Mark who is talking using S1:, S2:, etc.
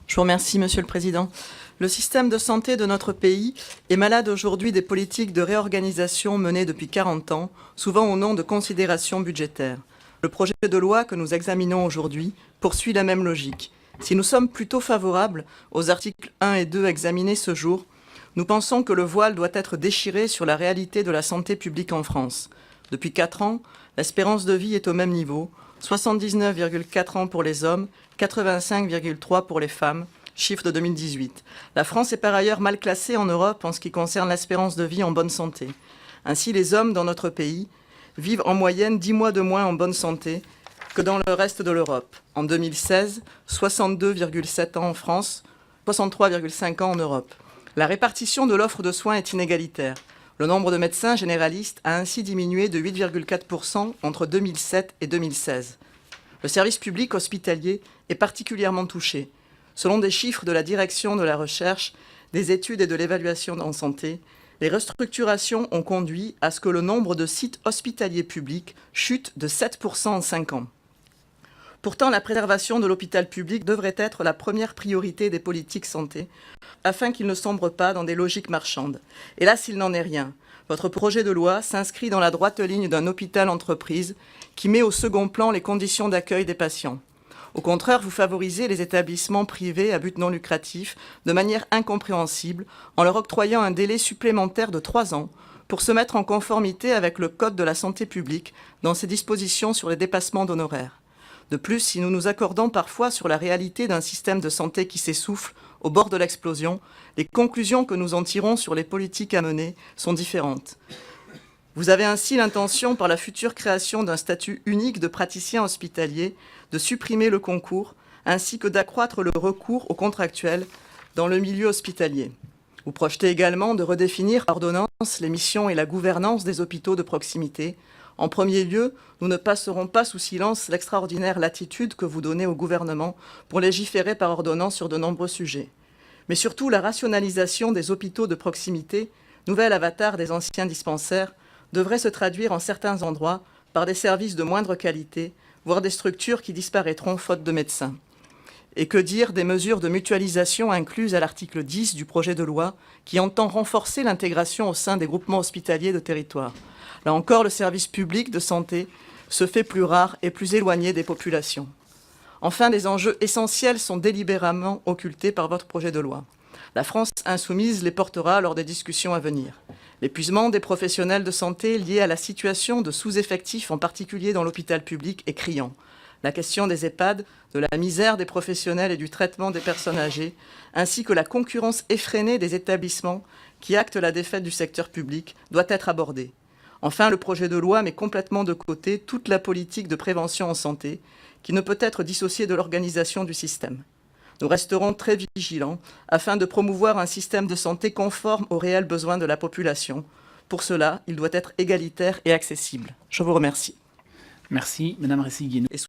S1: Je vous remercie, Monsieur le Président. Le système de santé de notre pays est malade aujourd'hui des politiques de réorganisation menées depuis 40 ans, souvent au nom de considérations budgétaires. Le projet de loi que nous examinons aujourd'hui poursuit la même logique. Si nous sommes plutôt favorables aux articles 1 et 2 examinés ce jour, nous pensons que le voile doit être déchiré sur la réalité de la santé publique en France. Depuis 4 ans, l'espérance de vie est au même niveau, 79,4 ans pour les hommes, 85,3 pour les femmes, chiffre de 2018. La France est par ailleurs mal classée en Europe en ce qui concerne l'espérance de vie en bonne santé. Ainsi, les hommes dans notre pays vivent en moyenne 10 mois de moins en bonne santé que dans le reste de l'Europe. En 2016, 62,7 ans en France, 63,5 ans en Europe. La répartition de l'offre de soins est inégalitaire. Le nombre de médecins généralistes a ainsi diminué de 8,4% entre 2007 et 2016. Le service public hospitalier est particulièrement touché. Selon des chiffres de la Direction de la recherche, des études et de l'évaluation en santé, les restructurations ont conduit à ce que le nombre de sites hospitaliers publics chute de 7% en 5 ans. Pourtant, la préservation de l'hôpital public devrait être la première priorité des politiques santé, afin qu'il ne sombre pas dans des logiques marchandes. Hélas, il n'en est rien. Votre projet de loi s'inscrit dans la droite ligne d'un hôpital-entreprise qui met au second plan les conditions d'accueil des patients. Au contraire, vous favorisez les établissements privés à but non lucratif de manière incompréhensible en leur octroyant un délai supplémentaire de 3 ans pour se mettre en conformité avec le Code de la santé publique dans ses dispositions sur les dépassements d'honoraires. De plus, si nous nous accordons parfois sur la réalité d'un système de santé qui s'essouffle au bord de l'explosion, les conclusions que nous en tirons sur les politiques à mener sont différentes. Vous avez ainsi l'intention, par la future création d'un statut unique de praticien hospitalier, de supprimer le concours, ainsi que d'accroître le recours aux contractuels dans le milieu hospitalier. Vous projetez également de redéfinir par ordonnance les missions et la gouvernance des hôpitaux de proximité. En premier lieu, nous ne passerons pas sous silence l'extraordinaire latitude que vous donnez au gouvernement pour légiférer par ordonnance sur de nombreux sujets. Mais surtout, la rationalisation des hôpitaux de proximité, nouvel avatar des anciens dispensaires, devrait se traduire en certains endroits par des services de moindre qualité, voire des structures qui disparaîtront faute de médecins. Et que dire des mesures de mutualisation incluses à l'article 10 du projet de loi qui entend renforcer l'intégration au sein des groupements hospitaliers de territoire. Là encore, le service public de santé se fait plus rare et plus éloigné des populations. Enfin, des enjeux essentiels sont délibérément occultés par votre projet de loi. La France insoumise les portera lors des discussions à venir. L'épuisement des professionnels de santé lié à la situation de sous-effectifs, en particulier dans l'hôpital public, est criant. La question des EHPAD, de la misère des professionnels et du traitement des personnes âgées, ainsi que la concurrence effrénée des établissements qui actent la défaite du secteur public, doit être abordée. Enfin, le projet de loi met complètement de côté toute la politique de prévention en santé, qui ne peut être dissociée de l'organisation du système. Nous resterons très vigilants afin de promouvoir un système de santé conforme aux réels besoins de la population. Pour cela, il doit être égalitaire et accessible. Je vous remercie.
S2: Merci, Madame Ressigui.